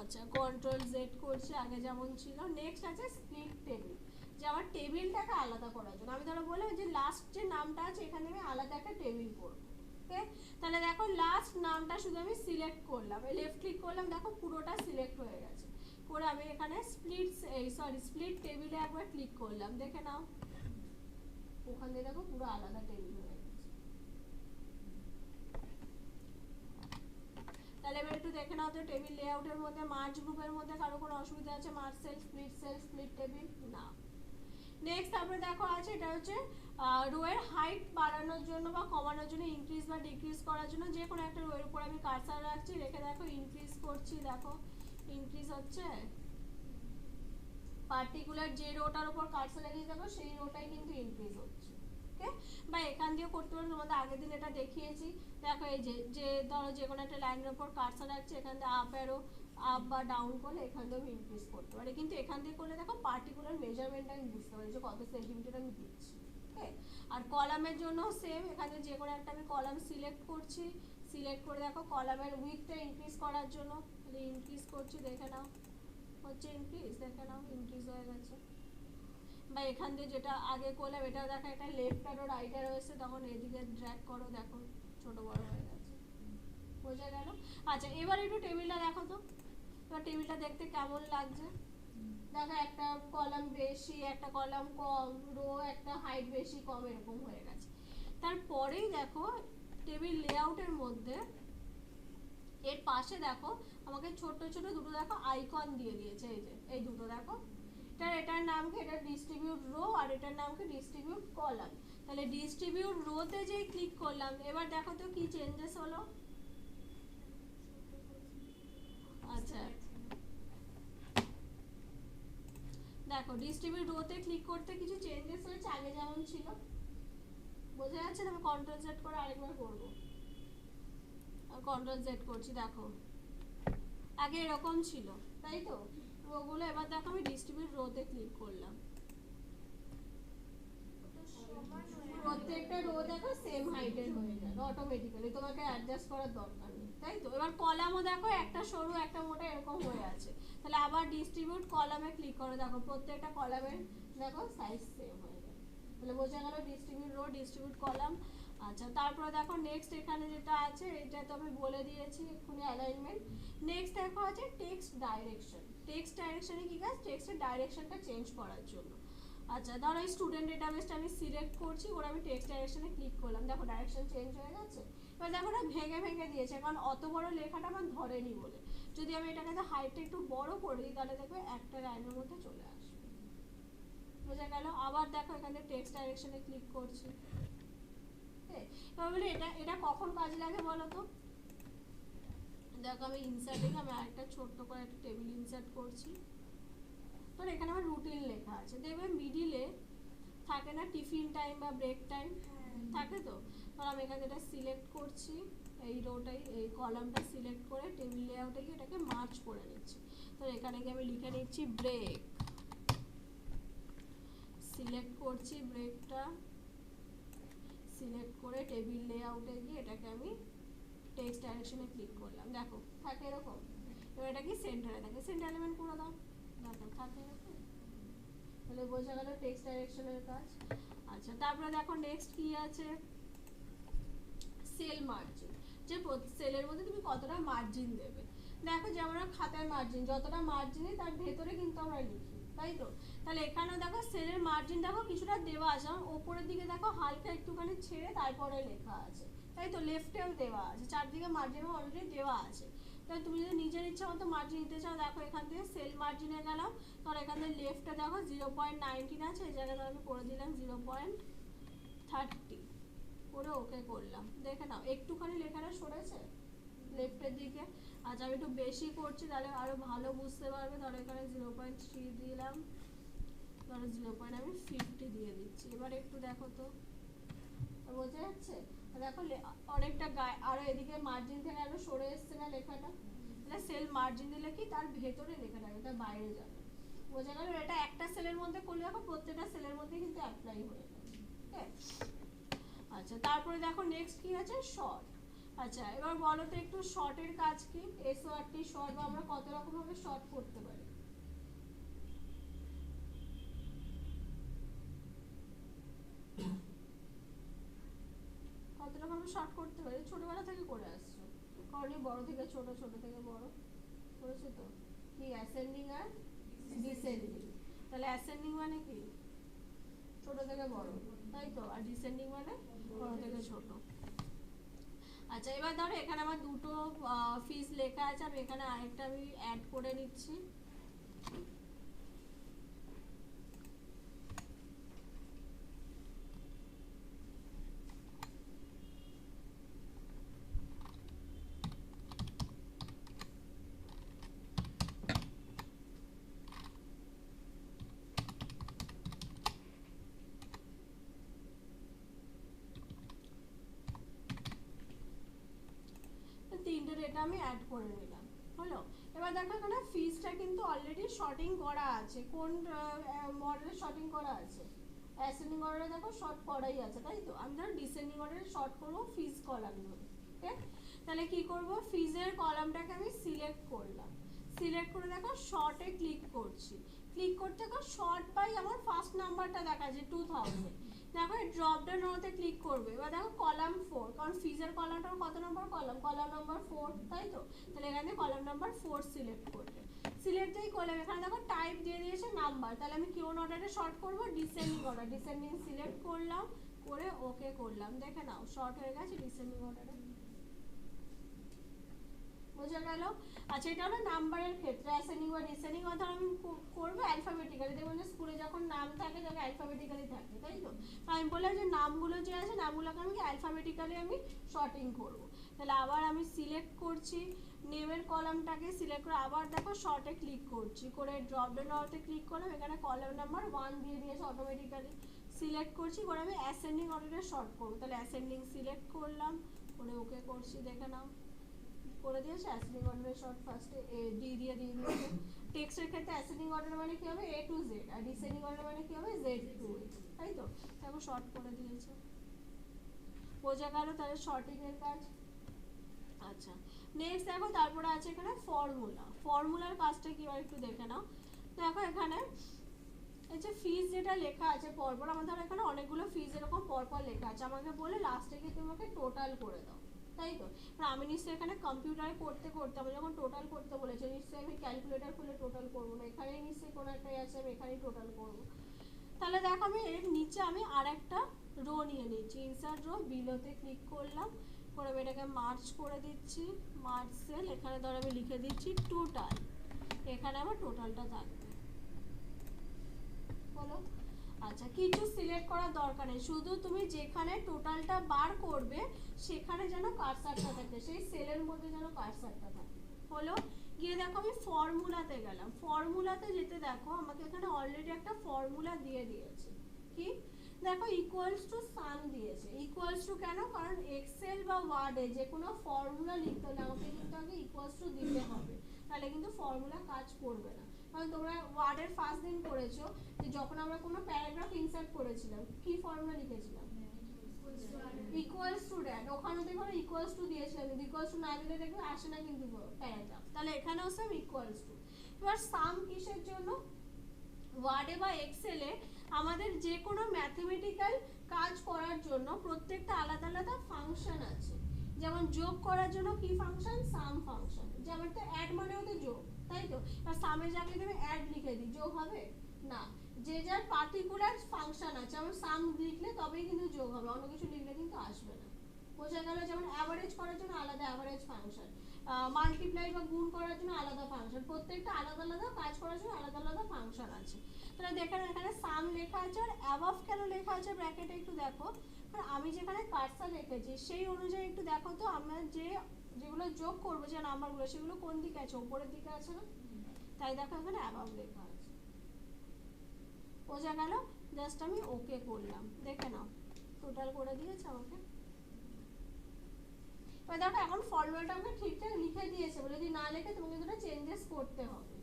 আচ্ছা কন্ট্রোল জেড করছে আগে যেমন ছিল। নেক্সট আছে স্প্লিট টেবিল, যে আমার টেবিলটাকে আলাদা করার জন্য আমি ধরো বললাম যে লাস্ট যে নামটা আছে এখানে আমি আলাদা একটা টেবিল করবো, ওকে? তাহলে দেখো লাস্ট নামটা শুধু আমি সিলেক্ট করলাম, লেফট ক্লিক করলাম, দেখো পুরোটা সিলেক্ট হয়ে গেছে, করে আমি এখানে স্প্লিট টেবিলে একবার ক্লিক করলাম, দেখে নাও ওখান থেকে দেখো পুরো আলাদা টেবিল হয়ে গেছে। তাহলে এবার একটু দেখে নাও তো টেবিল লেআউটের মধ্যে মার্জ গ্রুপের মধ্যে কারো কোনো অসুবিধা আছে? মার্জ সেল, স্প্লিট টেবিল, না। নেক্সট তারপরে দেখো আছে এটা হচ্ছে রো এর হাইট বাড়ানোর জন্য বা কমানোর জন্য, ইনক্রিজ বা ডিক্রিজ করার জন্য যে কোনো একটা রো এর উপর আমি কার্সার রাখছি, রেখে দেখো ইনক্রিজ করছি, দেখো ইনক্রিজ হচ্ছে, পার্টিকুলার যে রোটার উপর কার্সার রেখে দেখো সেই রোটাই কিন্তু ইনক্রিজ হচ্ছে, ওকে? বা এখান দিয়েও করতে পারো, তোমাদের আগের দিন এটা দেখিয়েছি, দেখো এই যে ধরো যে কোনো একটা লাইনের উপর কার্সার রাখছে, এখান থেকে আপ অ্যারো আপ বা ডাউন করলে এখান থেকে আমি ইনক্রিজ করতে পারি, কিন্তু এখান থেকে করলে দেখো পার্টিকুলার মেজারমেন্টটা আমি বুঝতে পারি যে কত সেন্টিমিটার আমি দিচ্ছি, ওকে? আর কলামের জন্য সেম, এখানে যে কোনো একটা আমি কলাম সিলেক্ট করছি, সিলেক্ট করে দেখো কলামের উইডথটা ইনক্রিজ করার জন্য ইনক্রিজ করছি, দেখে নাও হচ্ছে ইনক্রিজ, দেখে নাও ইনক্রিজ হয়ে গেছে। বা এখান দিয়ে যেটা আগে করলাম এটাও দেখো একটা লেফট আর রাইট আর রয়েছে, তখন এদিকে ড্র্যাগ করো, দেখো ছোট বড় হয়ে গেছে, বোঝা গেল? আচ্ছা এবার একটু টেবিলটা দেখো তো, এবার টেবিলটা দেখতে কেমন লাগছে? দেখো একটা কলাম বেশি, একটা কলাম কম, রো একটা হাইট বেশি কম এরকম হয়ে গেছে। তারপরেই দেখো টেবিল লেআউটের মধ্যে এর পাশে দেখো আমাকে ছোট ছোট দুটো দেখো আইকন দিয়ে দিয়েছে, এই যে এই দুটো দেখো, এটার নাম কি? এটা ডিস্ট্রিবিউট রো আর এটার নাম কি? Distribute column. তাহলে ডিস্ট্রিবিউট রোতে যে ক্লিক করলাম, এবার দেখো তো কি চেঞ্জেস হলো। আচ্ছা দেখো ডিস্ট্রিবিউট রোতে ক্লিক করতে কিছু চেঞ্জেস হয়েছে, আগে যেমন ছিল বোঝা যাচ্ছে না? আমি কন্ট্রোল জেড করে আরেকবার করবো, কন্ট্রোল জেড করছি, দেখো আগে এরকম ছিল তাই তো রোগুলো, এবার দেখো আমি ডিস্ট্রিবিউট রোতে ক্লিক করলাম, প্রত্যেকটা রো দেখো সেম হাইটের হয়ে যাবে অটোমেটিক্যালি, তোমাকে অ্যাডজাস্ট করার দরকার নেই, তাই তো? এবার কলামও দেখো একটা সরু একটা মোটা এরকম হয়ে আছে, তাহলে আবার ডিস্ট্রিবিউট কলামে ক্লিক করে দেখো প্রত্যেকটা কলামের দেখো সাইজ সেম হয়ে যাবে, তাহলে বোঝা গেল ডিস্ট্রিবিউট রো ডিস্ট্রিবিউট কলাম। আচ্ছা তারপরে দেখো নেক্সট এখানে যেটা আছে এটা তো আমি বলে দিয়েছি এক্ষুনি অ্যালাইনমেন্ট। নেক্সট দেখো আছে টেক্সট ডাইরেকশন। টেক্সট ডাইরেকশনে কি কাজ? টেক্সটের ডাইরেকশনটা চেঞ্জ করার জন্য। আচ্ছা ধরো এই স্টুডেন্ট ডেটাবেসটা আমি সিলেক্ট করছি, ওরা আমি টেক্সট ডাইরেকশনে ক্লিক করলাম, দেখো ডাইরেকশন চেঞ্জ হয়ে গেছে। এবার দেখো না ভেঙে ভেঙে দিয়েছে, কারণ অত বড় লেখাটা আমার ধরেনি বলে। যদি আমি এটাকে হাইটটা একটু বড় করে দিই তাহলে দেখবে একটা লাইনের মধ্যে চলে আসবে, বোঝা গেল? আবার দেখো এখানে টেক্সট ডাইরেকশনে ক্লিক করছি। এবার বলি এটা কখন কাজে লাগে বলো তো? দেখো আমি ইনসার্টে আমি আরেকটা ছোট্ট করে একটা টেবিল ইনসার্ট করছি। তো এখানে আমার রুটিন লেখা আছে, দেখবে মিডিলে থাকে না টিফিন টাইম বা ব্রেক টাইম থাকে, তো ধর আমি এখানে এটা সিলেক্ট করছি, এই রোটাই এই কলামটা সিলেক্ট করে টেবিল লেআউটে গিয়ে এটাকে মার্চ করে নিচ্ছি। তো এখানে গিয়ে আমি লিখে নিচ্ছি ব্রেক, সিলেক্ট করছি ব্রেকটা, সিলেক্ট করে টেবিল লেআউটে গিয়ে এটাকে আমি টেক্সট ডাইরেকশনে ক্লিক করলাম, দেখো থাকে এরকম। এবার এটা কি সেন্টারে থাকে, সেন্টার এলিমেন্ট করে দাও, দেখো থাকে এরকম। তাহলে বোঝা গেল টেক্সট ডাইরেকশনের কাজ। আচ্ছা তারপরে দেখো নেক্সট কি আছে, সেল মার্জিন, যে সেলের মধ্যে তুমি কতটা মার্জিন দেবে। দেখো যেমন খাতায় মার্জিন যতটা মার্জিনে তার ভেতরে কিন্তু আমরা লিখি, তাই তো? তাহলে এখানেও দেখো সেলের মার্জিন দেখো কিছুটা দেওয়া আছে, ওপরের দিকে দেখো হালকা একটুখানি ছেড়ে তারপরে লেখা আছে, তাই তো? লেফটেও দেওয়া আছে, চারদিকে মার্জিন অলরেডি দেওয়া আছে। তাহলে তুমি যদি নিজের ইচ্ছা মতো মার্জিন নিতে চাও, দেখো এখান থেকে সেল মার্জিনে গেলাম, ধর এখান থেকে লেফটে দেখো 0.19 আছে, এই জায়গায় আমি করে দিলাম 0.30 করে ওকে করলাম, দেখে নাও একটুখানি লেখাটা সরেছে লেফটের দিকে। আচ্ছা আমি একটু বেশি করছি তাহলে আরো ভালো বুঝতে পারবে, ধরো এখানে 0.3 দিলাম, ধরো 0.50 দিয়ে দিচ্ছি। এবার একটু দেখো তো বোঝা যাচ্ছে? দেখো অনেকটা গায়ে আরো এদিকে মার্জিন থেকে আরো সরে এসছে না লেখাটা। তাহলে সেল মার্জিন দিলে কি তার ভেতরে লেখাটা এটা বাইরে যাবে, বোঝা গেল? এটা একটা সেলের মধ্যে করলে দেখো প্রত্যেকটা সেলের মধ্যে কিন্তু অ্যাপ্লাই হয়ে যাবে, ঠিক আছে? আচ্ছা তারপরে দেখো নেক্সট কি আছে, শর্ট। আচ্ছা এবার বলো তো একটু শর্টের কাজ কি, SORT শর্ট, বা আমরা কত রকম ভাবে শর্ট করতে পারি? কত রকম শর্ট করতে পারি, ছোটবেলা থেকে করে আসছো, করনি? বড় থেকে ছোট, ছোট থেকে বড় করেছো তো? কি অ্যাসেন্ডিং আর ডিসেন্ডিং। তাহলে অ্যাসেন্ডিং মানে কি ছোট থেকে বড়, তাই তো? আর ডিসেন্ডিং মানে বড় থেকে ছোট। আচ্ছা এবার ধরো এখানে আমার দুটো ফিস লেখা আছে, আমি এখানে আরেকটা আমি অ্যাড করে নিচ্ছি। তিনটে ডেটা আমি অ্যাড করে নিলাম, হলো? এবার দেখো এখানে ফিসটা কিন্তু অলরেডি শর্টিং করা আছে, কোন মডেলে শর্টিং করা আছে? অ্যাসেন্ডিং অর্ডারে দেখো শর্ট করাই আছে, তাই তো? আমি ধরো ডিসেন্ডিং অর্ডারে শর্ট করবো ফিস কলাম ধরে, ঠিক? তাহলে কি করব, ফিজের কলামটাকে আমি সিলেক্ট করলাম, সিলেক্ট করে দেখো শর্টে ক্লিক করছি, ক্লিক করতে দেখো শর্ট বাই আমার ফার্স্ট নাম্বারটা দেখা যায় 2000। দেখো এই ড্রপ ডাউন ওতে ক্লিক করবে, এবার দেখো কলাম 4, কারণ ফিজের কলামটার কত নম্বর কলাম, কলাম নাম্বার 4, তাই তো? তাহলে এখানে কলাম নাম্বার 4 সিলেক্ট করবে, সিলেক্ট যেই করলাম এখানে দেখো টাইপ দিয়ে দিয়েছে নাম্বার, তাহলে আমি কোন অর্ডারে শর্ট করব, ডিসেন্ডিং অর্ডার, ডিসেন্ডিং সিলেক্ট করলাম করে ওকে করলাম, দেখে নাও শর্ট হয়ে গেছে ডিসেন্ডিং অর্ডারে, বোঝা গেল? আচ্ছা এটা হলো নাম্বারের ক্ষেত্রে, অ্যাসেন্ডিং বা ডিসেন্ডিং অর্ডার আমি করব অ্যালফাবেটিক্যালি, দেখবেন যে স্কুলে যখন নাম থাকে তখন অ্যালফাবেটিক্যালি থাকে, তাই তো? আমি বললাম যে নামগুলো যে আছে নামগুলোকে আমি অ্যালফাবেটিক্যালি আমি শর্টিং করব। তাহলে আবার আমি সিলেক্ট করছি নেমের কলামটাকে, সিলেক্ট করে আবার দেখো শর্টে ক্লিক করছি, করে ড্রপ ডাউন অর্ডারে ক্লিক করলাম, এখানে কলাম নাম্বার 1 দিয়ে দিয়েছে অটোমেটিক্যালি, সিলেক্ট করছি করে আমি অ্যাসেন্ডিং অর্ডারে শর্ট করব, তাহলে অ্যাসেন্ডিং সিলেক্ট করলাম করে ওকে করছি, দেখে নাও করে দিয়েছে। অ্যাসেন্ডিং অর্ডারে শর্ট ফার্স্টে ডি দিয়ে দিয়েছে। টেক্সটের ক্ষেত্রে অ্যাসেন্ডিং অর্ডার মানে কি হবে, A to Z, আর ডিসেন্ডিং অর্ডার মানে কি হবে, Z to A, তাই তো? দেখো শর্ট করে দিয়েছে, বোঝা গেল? তাহলে শর্টিং এর কাজ। আচ্ছা নেক্সট দেখো তারপরে আছে এখানে ফর্মুলা, ফর্মুলার কাজটা কি হয় একটু দেখে নাও। দেখো এখানে এই যে ফিজ যেটা লেখা আছে পরপর, আমার ধরো এখানে অনেকগুলো ফিজ এরকম পরপর লেখা আছে, আমাকে বলে লাস্টে গিয়ে তোমাকে টোটাল করে দাও, তাই তো? আমি নিশ্চয়ই এখানে কম্পিউটারে করতে করতে আমি যখন টোটাল করতে বলেছে নিশ্চয়ই আমি ক্যালকুলেটার খুলে টোটাল করবো না, এখানেই নিশ্চয়ই কোনো একটাই আছে আমি এখানেই টোটাল করবো। তাহলে দেখো আমি এর নিচে আমি আরেকটা রো নিয়ে নিচ্ছি, ইনসার্ট রো, বিলোতে ক্লিক করলাম করে আমি এটাকে মার্চ করে দিচ্ছি, মার্চ সেল, এখানে ধরো আমি লিখে দিচ্ছি টোটাল, এখানে আমার টোটালটা থাকবে, বলো? আচ্ছা, কিছু সিলেক্ট করার দরকার নেই, শুধু তুমি যেখানে টোটালটা বার করবে সেখানে যেন কার্সারটা থাকে, সেই সেলের মধ্যে যেন কার্সারটা থাকে। হলো, গিয়ে দেখো আমি ফর্মুলাতে গেলাম, ফর্মুলাতে যেতে দেখো আমাকে এখানে অলরেডি একটা ফর্মুলা দিয়ে দিয়েছে। কি দেখো, ইকুয়ালস টু সাম দিয়েছে। ইকুয়ালস টু কেন? কারণ এক্সেল বা ওয়ার্ডে যে কোনো ফর্মুলা লিখতে হলে আমাকে কিন্তু আগে ইকুয়ালস টু দিতে হবে, তাহলে কিন্তু ফর্মুলা কাজ করবে না। কারণ তোমরা ওয়ার্ডের ফার্স্ট দিন করেছো যে যখন আমরা কোনো প্যারাগ্রাফ ইনসার্ট করেছিলাম কি ফর্মুলা লিখেছিলাম? Equals to that. ওখানে দেখো ইকুয়ালস টু দিয়েছিলাম, ইকুয়ালস টু না দিলে দেখবে আসে না কিন্তু প্যারাগ্রাফ, তাহলে এখানেও সেম ইকুয়ালস টু। এবার সাম কিসের জন্য? ওয়ার্ডে বা এক্সেলে আমাদের যে কোনো ম্যাথমেটিক্যাল কাজ করার জন্য প্রত্যেকটা আলাদা আলাদা ফাংশন আছে। যেমন যোগ করার জন্য কি ফাংশন? সাম ফাংশন। যেমন তো অ্যাড মানেও তো যোগ, তাই তো? আর সামের জায়গায় তুমি অ্যাড লিখে দিই, যোগ হবে না। যে যার পার্টিকুলার ফাংশন আছে, যেমন সাম লিখলে তবেই কিন্তু যোগ হবে, অন্য কিছু লিখলে কিন্তু আসবে না। বোঝা গেল? যেমন অ্যাভারেজ করার জন্য আলাদা অ্যাভারেজ ফাংশন, মাল্টিপ্লাই বা গুণ করার জন্য আলাদা ফাংশন, প্রত্যেকটা আলাদা আলাদা কাজ করার জন্য আলাদা আলাদা ফাংশন আছে। তাহলে দেখেন এখানে সাম লেখা আছে, আর অ্যাবভ কেন লেখা আছে ব্র্যাকেটে একটু দেখো। আর আমি যেখানে কার্সর রেখেছি সেই অনুযায়ী একটু দেখো তো, আমরা যেগুলো যোগ করবো যে নাম্বারগুলো সেগুলো কোন দিকে আছে? উপরের দিকে আছে না? তাই দেখো এখানে অ্যাবভ লেখা আছে। বোঝা গেল? জাস্ট আমি ওকে করলাম, দেখে নাও টোটাল করে দিয়েছে আমাকে। এবার দেখো এখন ফর্মুলাটা আমাকে ঠিকঠাক লিখে দিয়েছে, বলে যদি না লেখে তোমাকে দুটো চেঞ্জেস করতে হবে।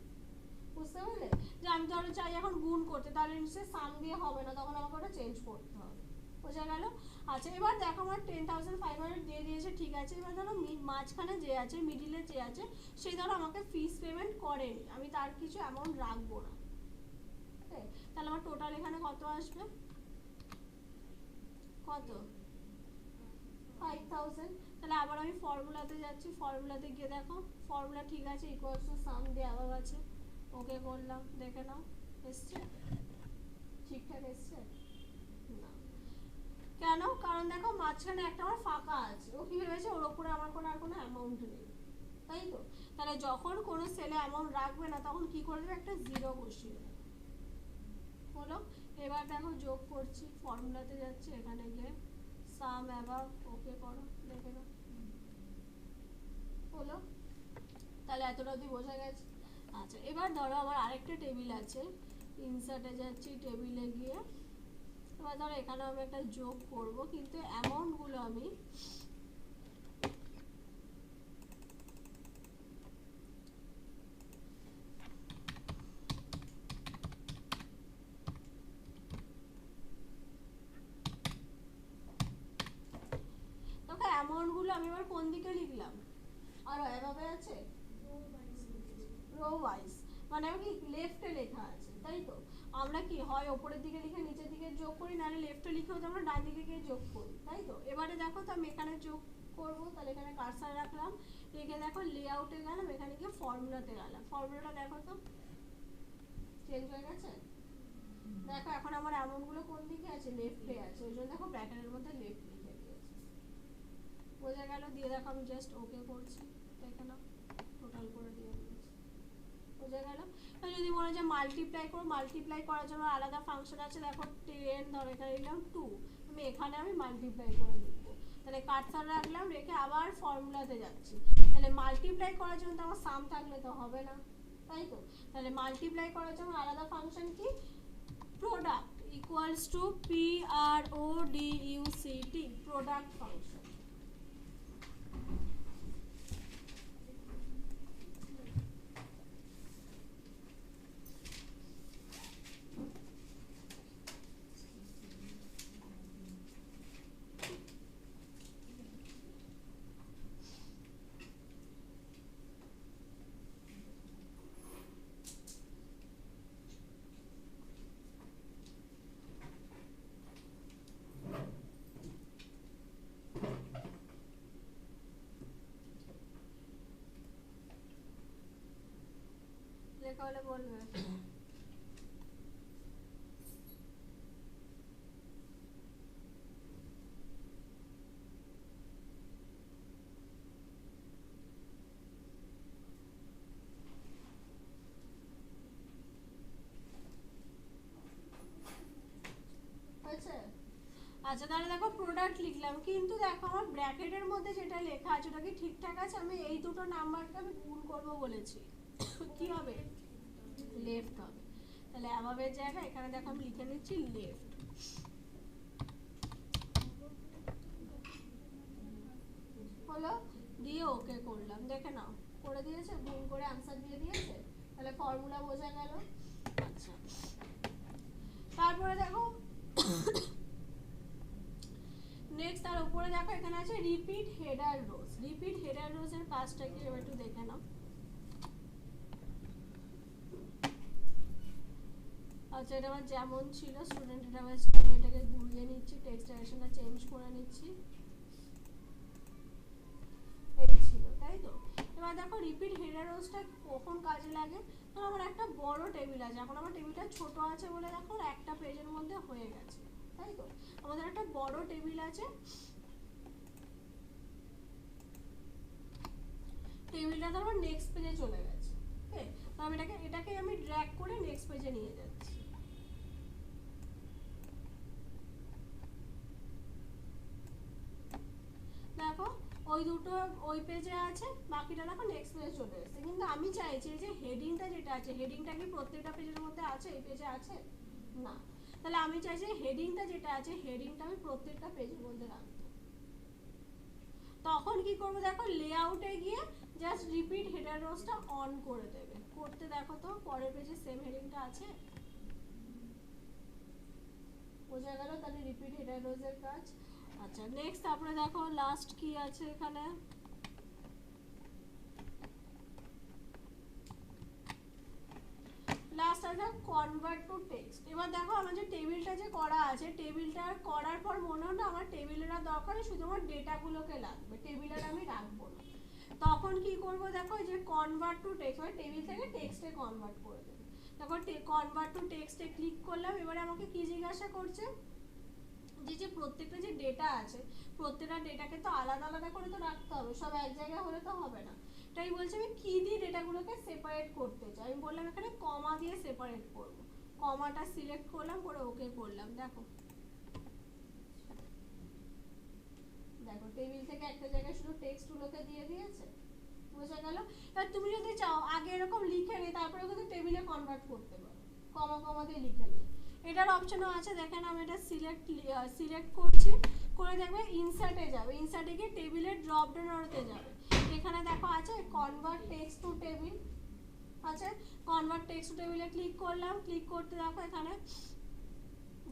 বুঝতে পারলে? যে আমি ধরো চাই এখন গুণ করতে, তাহলে নিশ্চয়ই সাম দিয়ে হবে না, তখন আমাকে ওটা চেঞ্জ করতে হবে। বোঝা গেল? আচ্ছা, এবার দেখো আমার 10,500 দিয়ে দিয়েছে, ঠিক আছে। এবার ধরো মাঝখানে যে আছে, মিডিলে যে আছে, সেই ধরো আমাকে ফিস পেমেন্ট করেনি, আমি তার কিছু অ্যামাউন্ট রাখবো না। তাহলে আমার টোটাল এখানে কত আসবে? কত? 5,000। তাহলে আবার আমি ফর্মুলাতে যাচ্ছি, ফর্মুলাতে গিয়ে দেখো ফর্মুলা ঠিক আছে, ইকুয়ালস টু সাম দিয়ে আবার আছে, ওকে করলাম, দেখে নাও এসছে ঠিকঠাক এসছে না? কেন? কারণ দেখো মাঝখানে একটা আমার ফাঁকা আছে, ও কি ভেবেছে ওর উপরে আমার কোনো আর কোনো অ্যামাউন্ট নেই, তাই তো? তাহলে যখন কোনো সেলে অ্যামাউন্ট রাখবে না তখন কি করে দেবে? একটা জিরো বসিয়ে দেবে। হলো, এবার দেখো যোগ করছি, ফর্মুলাতে যাচ্ছি, এখানে গিয়ে সাম অ্যাবাভ, ওকে করো, দেখে নাও হলো। তাহলে এতটা অবধি বোঝা গেছে। আচ্ছা, এবার ধরো আমার আরেকটা টেবিল আছে, ইনসার্টে যাচ্ছি, টেবিলে গিয়ে এবার ধরো এখানে আমি একটা যোগ করব, কিন্তু অ্যামাউন্টগুলো আমি দেখো অ্যামাউন্টগুলো আমি এবার কোন দিকে লিখলাম? আর এভাবে আছে রো ওয়াইজ, মানে আমি কি লেফটে লেখা আছে, তাই তো? আমরা কি হয় উপরের দিকে লিখে নিচের দিকে যোগ করি, নাহলে লেফটে লিখেও তো আমরা ডান দিকে গিয়ে যোগ করি, তাই তো? এবারে দেখো তো আমি এখানে যোগ করবো, তাহলে এখানে কার্সার রাখলাম, রেখে দেখো লেআউটে গেলাম, এখানে গিয়ে ফর্মুলাতে গেলাম, ফর্মুলাটা দেখো তো চেঞ্জ হয়ে গেছে। দেখো এখন আমার অ্যামাউন্টগুলো কোন দিকে আছে? লেফটে আছে, ওই জন্য দেখো ব্র্যাকেটের মধ্যে লেফট লিখে দিয়েছে। বোঝা গেল? দিয়ে দেখো আমি জাস্ট ওকে করছি, দেখে নাও টোটাল করে দিয়ে দিয়েছি। বোঝা গেল? যদি মনে হয় যে মাল্টিপ্লাই করো, মাল্টিপ্লাই করার জন্য আলাদা ফাংশন আছে, দেখো 10 ধরো এখানে নিলাম 2, আমি মাল্টিপ্লাই করে লিখবো, তাহলে কার্সার রাখলাম, রেখে আবার ফর্মুলাতে যাচ্ছি। তাহলে মাল্টিপ্লাই করার জন্য তো আমার সাম থাকলে তো হবে না, তাই তো? তাহলে মাল্টিপ্লাই করার জন্য আলাদা ফাংশন কি? Product, equals to PRODUCT, product function. লেখা হলে বলবে। আচ্ছা তাহলে দেখো প্রোডাক্ট লিখলাম, কিন্তু দেখো আমার ব্র্যাকেটের মধ্যে যেটা লেখা আছে ওটা কি ঠিকঠাক আছে? আমি এই দুটো নাম্বারকে আমি গুণ করব বলেছি, কি হবে? লেফট হবে। তাহলে অ্যাভাবের জায়গায় এখানে দেখো আমি লিখে নিচ্ছি লেফট। হলো, দিয়ে ওকে করলাম, দেখে নাও করে দিয়েছে, গুণ করে আনসার দিয়ে দিয়েছে। তাহলে ফর্মুলা বোঝা গেল। আচ্ছা তারপরে দেখো নেক্সট তার উপরে দেখো এখানে আছে রিপিট হেডার রোজ। রিপিট হেডার রোজ এর কাজটা কি এবার একটু দেখে নাও। আচ্ছা এটা আমার যেমন ছিল স্টুডেন্ট ডেটাবেসটা, আমি এটাকে ঘুরিয়ে নিচ্ছি, টেক্সট ডাইরেকশনটা চেঞ্জ করে নিচ্ছি, এই ছিল তাই তো। এবার দেখো রিপিট হেডার রোজটা কখন কাজে লাগে, তো আমার একটা বড় টেবিল আছে, এখন আমার টেবিলটা ছোট আছে বলে দেখো একটা পেজের মধ্যে হয়ে গেছে, তাই তো। আমাদের একটা বড় টেবিল আছে, টেবিলটা তো আমার নেক্সট পেজে চলে গেছে, ওকে। তো আমি এটাকে আমি ড্র্যাগ করে নেক্সট পেজে নিয়ে যাচ্ছি। দেখো ওই দুটো ওই পেজে আছে, বাকিটা দেখো নেক্সট পেজে চলে এসেছে, কিন্তু আমি চাইছি যে হেডিংটা যেটা আছে, হেডিংটা কি প্রত্যেকটা পেজের মধ্যে আছে? এই পেজে আছে না, তাহলে আমি চাইছি হেডিংটা যেটা আছে হেডিংটা আমি প্রত্যেকটা পেজের মধ্যে রাখবো। তখন কি করব দেখো লেআউটে গিয়ে জাস্ট রিপিট হেডার রোজটা অন করে দেবে, করতে দেখো তো পরের পেজে সেম হেডিংটা আছে, বোঝা গেল তাহলে রিপিট হেডার রোজের কাজ। আচ্ছা নেক্সট তারপরে দেখো লাস্ট কি আছে এখানে, লাস্ট আছে কনভার্ট টু টেক্সট। এবার দেখো আমার যে টেবিলটা যে করা আছে, টেবিলটা করার পর মনে হলো আমার টেবিলের আর দরকার নেই, শুধু আমার ডেটাগুলোকে লাগবে, টেবিলের আমি রাখবো না। তখন কি করব দেখো যে কনভার্ট টু টেক্সট, মানে টেবিল থেকে টেক্সটে কনভার্ট করে দেবে। দেখো কনভার্ট টু টেক্সটে ক্লিক করলাম, এবারে আমাকে কি জিজ্ঞাসা করছে যে প্রত্যেকটা যে ডেটা আছে প্রত্যেকটা ডেটাকে তো আলাদা আলাদা করে তো রাখতে হবে, সব এক জায়গায় হলে তো হবে না। তাই বলছে আমি কি দিয়ে ডেটাগুলোকে সেপারেট করতে চাই, আমি বললাম এখানে কমা দিয়ে সেপারেট করব, কমাটা সিলেক্ট করলাম, করে ওকে করলাম। দেখো দেখো টেবিল থেকে একটা জায়গায় শুধু টেক্সটগুলোকে দিয়ে দিয়েছে, বোঝা গেল। এবার তুমি যদি চাও আগে এরকম লিখে নিই তারপরে কিন্তু টেবিলে কনভার্ট করতে পারো, কমা কমা দিয়ে লিখে নিই, এটার অপশনও আছে। দেখেন আমি এটা সিলেক্ট করছি, করে দেখবে ইনসার্টে যাবে, ইনসার্টে গিয়ে টেবিলের ড্রপ ডাউনতে যাবে, এখানে দেখো আছে কনভার্ট টেক্সট টু টেবিল আছে, কনভার্ট টেক্সট টু টেবিলে ক্লিক করলাম, ক্লিক করতে দেখো এখানে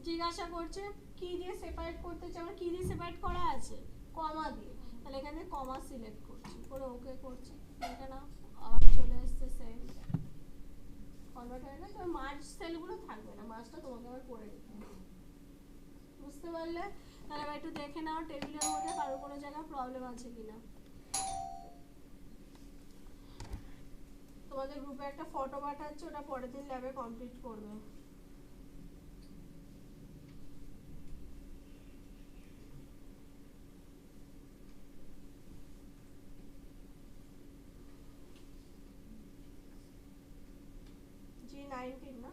জিজ্ঞাসা করছে কি দিয়ে সেপারেট করতে চাই, আমার কি দিয়ে সেপারেট করা আছে, কমা দিয়ে, তাহলে এখানে কমা সিলেক্ট করছি, করে ওকে করছি, দেখে নাও আবার চলে এসছে সেম কনভার্ট হয়ে গেছে। তবে মার্জ সেলগুলো থাকবে না, মার্জটা তোমাকে আবার করে দিতে হবে, বুঝতে পারলে। তাহলে এবার একটু দেখে নাও টেবিলের মধ্যে কারো কোনো জায়গায় প্রবলেম আছে কিনা। তোমাদের গ্রুপে একটা ফটো পাঠাচ্ছে, ওটা পরের দিন ল্যাবে কমপ্লিট করবে। G19 না,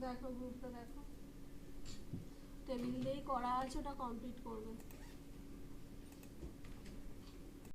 দেখো গ্রুপটা দেখো টেবিল দিয়েই করা আছে, ওটা কমপ্লিট করবে।